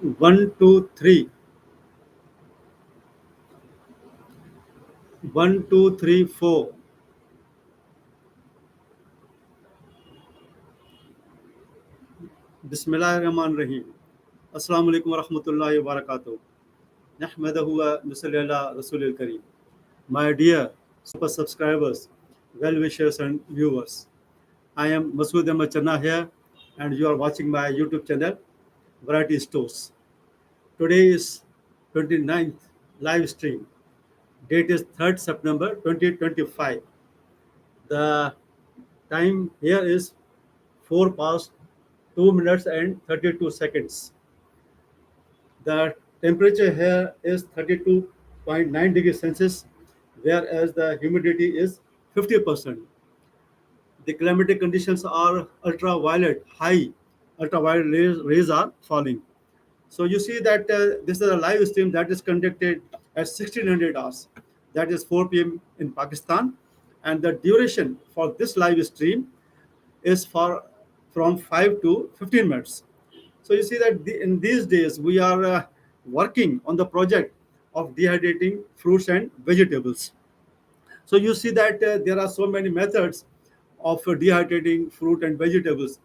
One, two, three. One, two, three, four. Bismillahirrahmanirrahim. Assalamu alaikum wa rahmatullahi wa barakatuh. Nahmadahu wa nusalli ala Rasulil Kareem. My dear super subscribers, well wishers, and viewers, I am Masood Ahmad Channa here, and you are watching my YouTube channel, Variety Stores. Today is 29th live stream. Date is 3rd September 2025. The time here is 4 past 2 minutes and 32 seconds. The temperature here is 32.9 degrees Celsius, whereas the humidity is 50%. The climatic conditions are ultraviolet, high ultraviolet rays are falling. So you see that this is a live stream that is conducted at 1600 hours, that is 4 p.m. in Pakistan, and the duration for this live stream is for from 5 to 15 minutes. So you see that in these days we are working on the project of dehydrating fruits and vegetables. So you see that there are so many methods of dehydrating fruit and vegetables.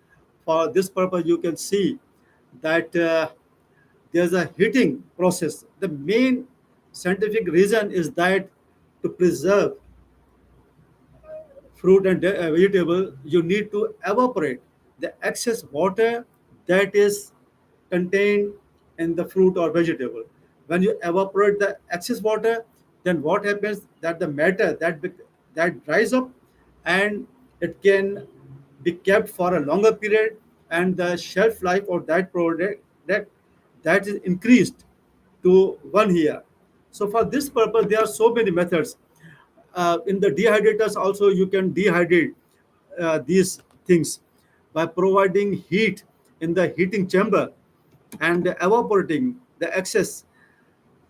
For this purpose, you can see that there's a heating process. The main scientific reason is that to preserve fruit and vegetable, you need to evaporate the excess water that is contained in the fruit or vegetable. When you evaporate the excess water, then what happens that the matter that dries up, and it can be kept for a longer period, and the shelf life of that product that is increased to 1 year. So for this purpose, there are so many methods. In the dehydrators also you can dehydrate these things by providing heat in the heating chamber and evaporating the excess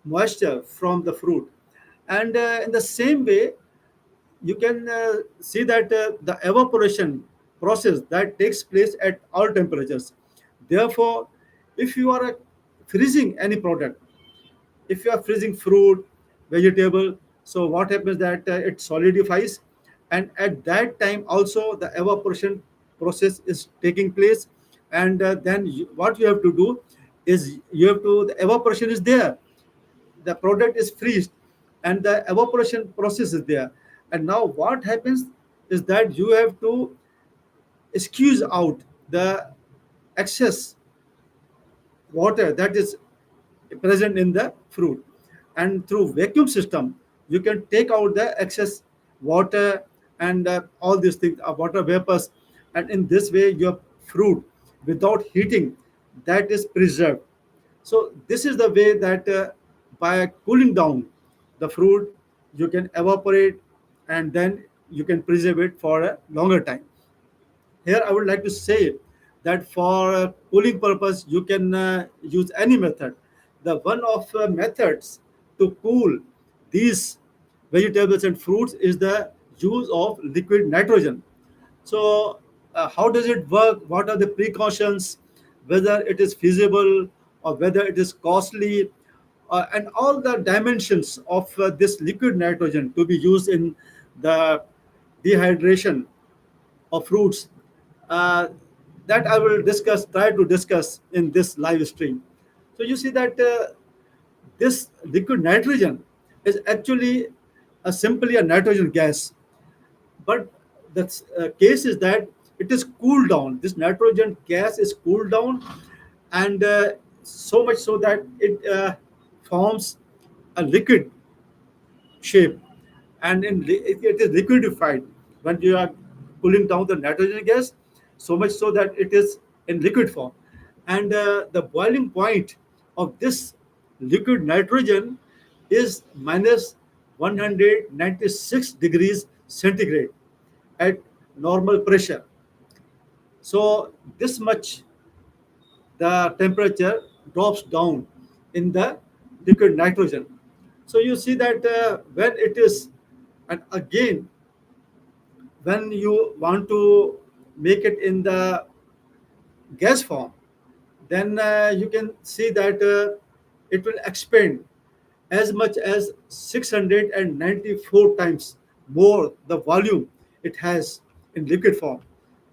moisture from the fruit. And in the same way, you can see that the evaporation process that takes place at all temperatures. Therefore, if you are freezing any product, if you are freezing fruit, vegetable, so what happens that it solidifies, and at that time also the evaporation process is taking place. And then what you have to do is you have to the evaporation is there, the product is freezed, and the evaporation process is there. And now what happens is that you have to squeeze out the excess water that is present in the fruit, and through vacuum system you can take out the excess water and all these things, water vapors, and in this way your fruit without heating that is preserved. So this is the way that by cooling down the fruit you can evaporate, and then you can preserve it for a longer time. Here I would like to say that for cooling purpose you can use any method. The one of methods to cool these vegetables and fruits is the use of liquid nitrogen. So how does it work? What are the precautions? Whether it is feasible or whether it is costly, and all the dimensions of this liquid nitrogen to be used in the dehydration of fruits, uh, that I will try to discuss in this live stream. So you see that this liquid nitrogen is actually simply a nitrogen gas, but the case is that it is cooled down. This nitrogen gas is cooled down, and so much so that it forms a liquid shape, and it is liquidified when you are cooling down the nitrogen gas, so much so that it is in liquid form. And the boiling point of this liquid nitrogen is minus 196 degrees centigrade at normal pressure. So this much the temperature drops down in the liquid nitrogen. So you see that when it is, and again, when you want to make it in the gas form, then you can see that it will expand as much as 694 times more the volume it has in liquid form.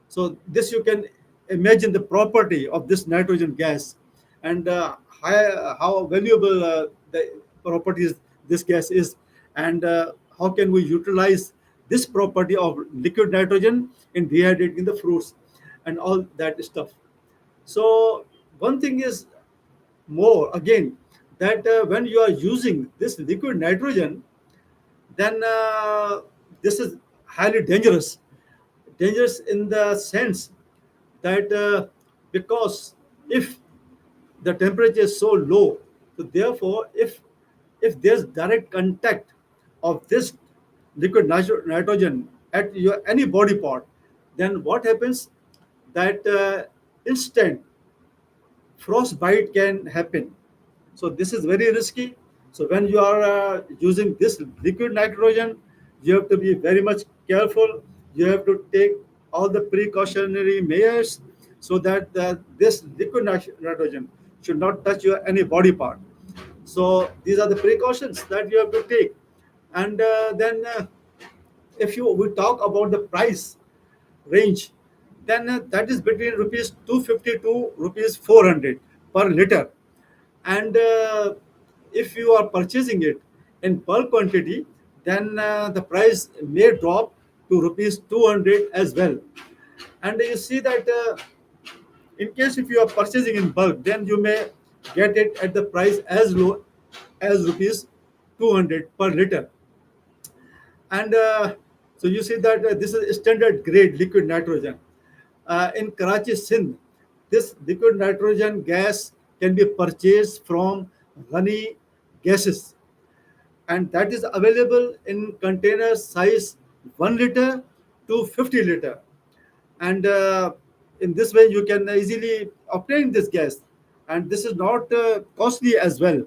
So this you can imagine the property of this nitrogen gas, and how valuable the properties this gas is, and how can we utilize this property of liquid nitrogen in dehydrating the fruits and all that stuff. So one thing is more again, that when you are using this liquid nitrogen, then this is highly dangerous. Dangerous in the sense that because if the temperature is so low, so therefore if there's direct contact of this liquid nitrogen at your any body part, then what happens, that instant frostbite can happen. So this is very risky. So when you are using this liquid nitrogen, you have to be very much careful. You have to take all the precautionary measures so that this liquid nitrogen should not touch your any body part. So these are the precautions that you have to take. And then if you we talk about the price range, then that is between rupees 250 to rupees 400 per liter. And if you are purchasing it in bulk quantity, then the price may drop to rupees 200 as well. And you see that in case if you are purchasing in bulk, then you may get it at the price as low as rupees 200 per liter. And so you see that this is standard grade liquid nitrogen. In Karachi, Sindh, this liquid nitrogen gas can be purchased from Ghani gases, and that is available in container size 1 liter to 50 liter. And in this way you can easily obtain this gas, and this is not costly as well.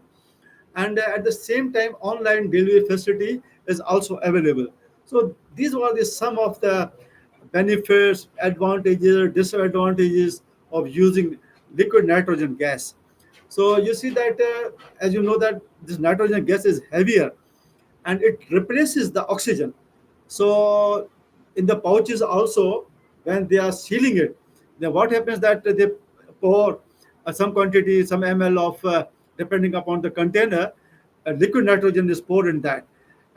And at the same time online delivery facility is also available. So these were the some of the benefits, advantages, disadvantages of using liquid nitrogen gas. So you see that as you know that this nitrogen gas is heavier and it replaces the oxygen. So in the pouches also, when they are sealing it, then what happens that they pour some quantity, some ml of depending upon the container, liquid nitrogen is poured in that.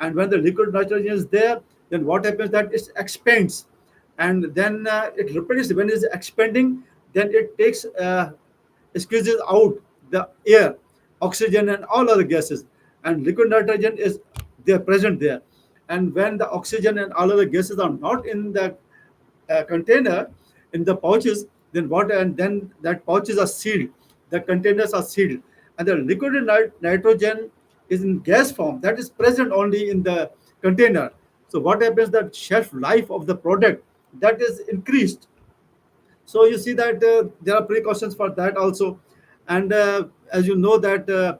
And when the liquid nitrogen is there, then what happens that it expands, and then it replaces. When it is expanding, then it takes squeezes out the air, oxygen, and all other gases. And liquid nitrogen is they are present there. And when the oxygen and all other gases are not in the container, in the pouches, then what? And then that pouches are sealed, the containers are sealed, and the liquid nitrogen is in gas form that is present only in the container. So what happens that shelf life of the product that is increased. So you see that there are precautions for that also. And as you know that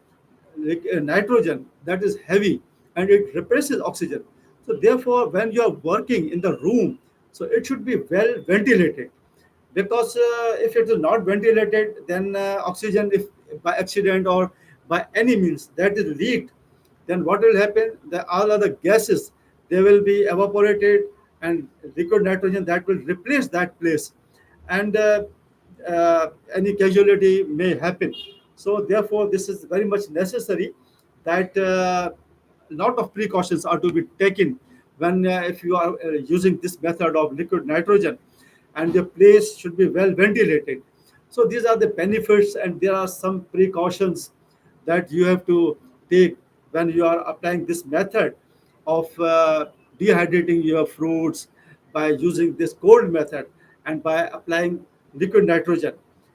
nitrogen that is heavy and it replaces oxygen. So therefore when you are working in the room, so it should be well ventilated, because if it is not ventilated, then oxygen, if by accident or by any means that is leaked, then what will happen, the all other gases, they will be evaporated, and liquid nitrogen that will replace that place, and any casualty may happen. So therefore this is very much necessary that lot of precautions are to be taken when if you are using this method of liquid nitrogen, and the place should be well ventilated. So these are the benefits, and there are some precautions that you have to take when you are applying this method of dehydrating your fruits by using this cold method, and by applying liquid nitrogen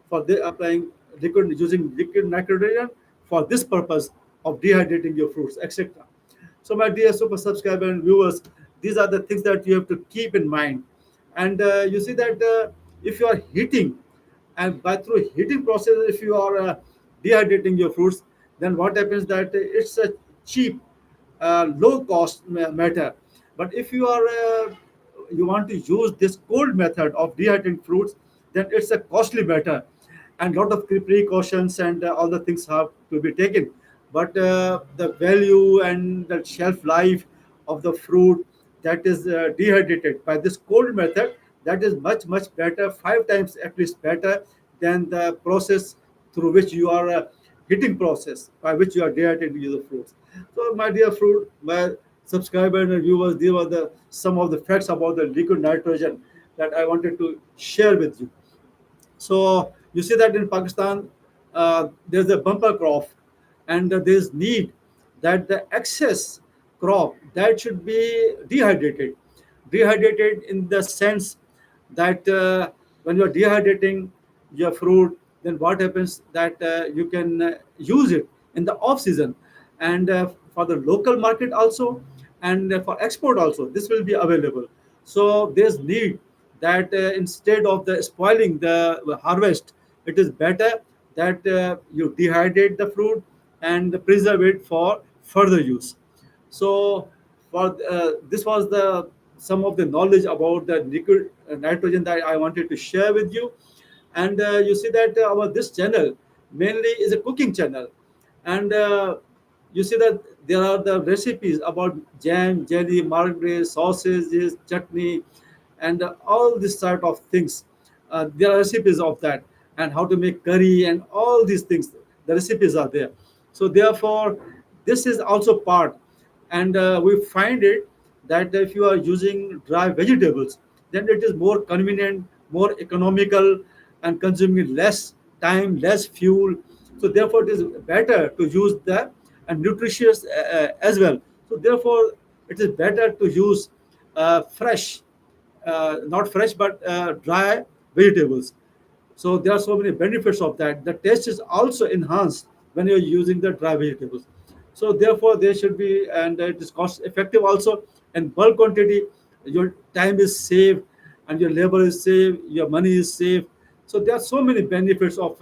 for the applying liquid using liquid nitrogen for this purpose of dehydrating your fruits, etc. So, my dear super subscriber and viewers, these are the things that you have to keep in mind. And you see that if you are heating, and by through heating process, if you are dehydrating your fruits, then what happens that it's a cheap, low cost matter. But if you are you want to use this cold method of dehydrating fruits, then it's a costly matter. and lot of precautions and all the things have to be taken. But the value and the shelf life of the fruit that is dehydrated by this cold method, that is much better, 5 times at least better than the process through which you are heating process by which you are dehydrating the fruits. So my dear fruit, my subscribers and viewers, these were the some of the facts about the liquid nitrogen that I wanted to share with you. So you see that in Pakistan, there's a bumper crop, and there's need that the excess crop that should be dehydrated. Dehydrated in the sense that when you're dehydrating your fruit, then what happens that you can use it in the off season, and for the local market also, and for export also, this will be available. So there's need that instead of the spoiling the harvest, it is better that you dehydrate the fruit and preserve it for further use. So for this was the some of the knowledge about the liquid nitrogen that I wanted to share with you. And you see that our this channel mainly is a cooking channel, and you see that there are the recipes about jam, jelly, margarine, sausages, chutney, and all this sort of things. There are recipes of that, and how to make curry and all these things. The recipes are there. So therefore, this is also part, and we find it that if you are using dry vegetables, then it is more convenient, more economical, and consuming less time, less fuel. So therefore, it is better to use the and nutritious as well. So therefore, it is better to use fresh, not fresh but dry vegetables. So there are so many benefits of that. The taste is also enhanced when you're using the dry vegetables. So therefore, they should be, and it is cost effective also. In bulk quantity, your time is saved, and your labor is saved, your money is saved. So there are so many benefits of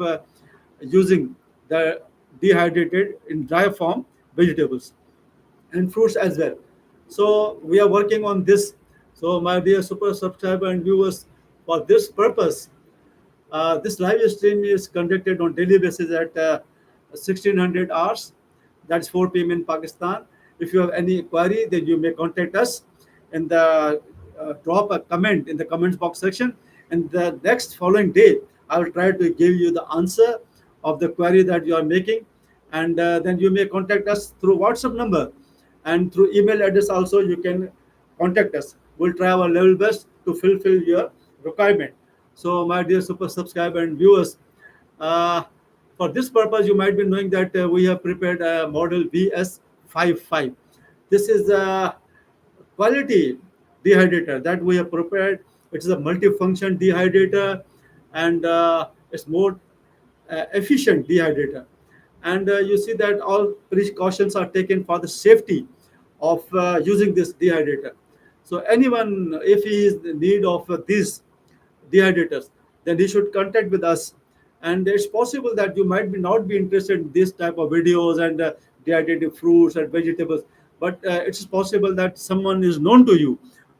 using the dehydrated in dry form vegetables and fruits as well. So we are working on this. So my dear super subscriber and viewers, for this purpose, this live stream is conducted on daily basis at 1600 hours. That's 4 p.m. in Pakistan. If you have any query, then you may contact us in the drop a comment in the comments box section. And the next following day, I will try to give you the answer of the query that you are making. And then you may contact us through WhatsApp number, and through email address also you can contact us. We'll try our level best to fulfill your requirement. So my dear super subscriber and viewers, uh, for this purpose you might be knowing that we have prepared a model BS55. This is a quality dehydrator that we have prepared. It is a multifunction dehydrator, and it's more efficient dehydrator. And you see that all precautions are taken for the safety of using this dehydrator. So anyone, if he is in need of these dehydrators, then he should contact with us. And it's possible that you might be not be interested in this type of videos and dehydrated fruits and vegetables, but it's possible that someone is known to you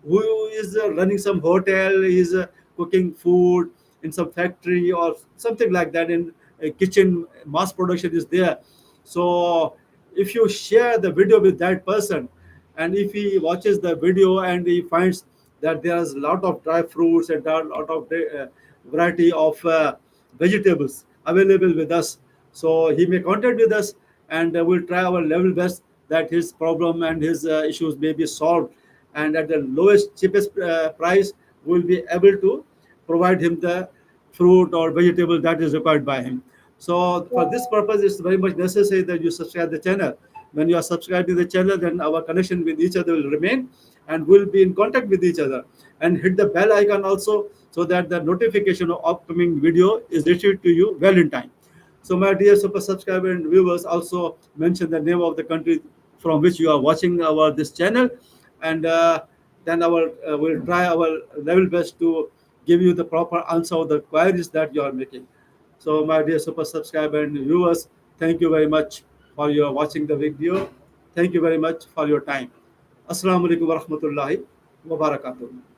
who is running some hotel, is cooking food in some factory or something like that, in a kitchen mass production is there. So if you share the video with that person, and if he watches the video and he finds that there's a lot of dry fruits and a lot of variety of vegetables available with us, so he may contact with us, and we'll try our level best that his problem and his issues may be solved, and at the lowest cheapest price we'll be able to provide him the fruit or vegetable that is required by him. So for this purpose, it's very much necessary that you subscribe the channel. When you are subscribed to the channel, then our connection with each other will remain, and we'll be in contact with each other. And hit the bell icon also, so that the notification of upcoming video is received to you well in time. So my dear super subscriber and viewers, also mention the name of the country from which you are watching our this channel, and then our we'll try our level best to give you the proper answer of the queries that you are making. So my dear super subscriber and viewers, thank you very much for your watching the video. Thank you very much for your time. Assalamu alaikum wa rahmatullahi wa barakatuh.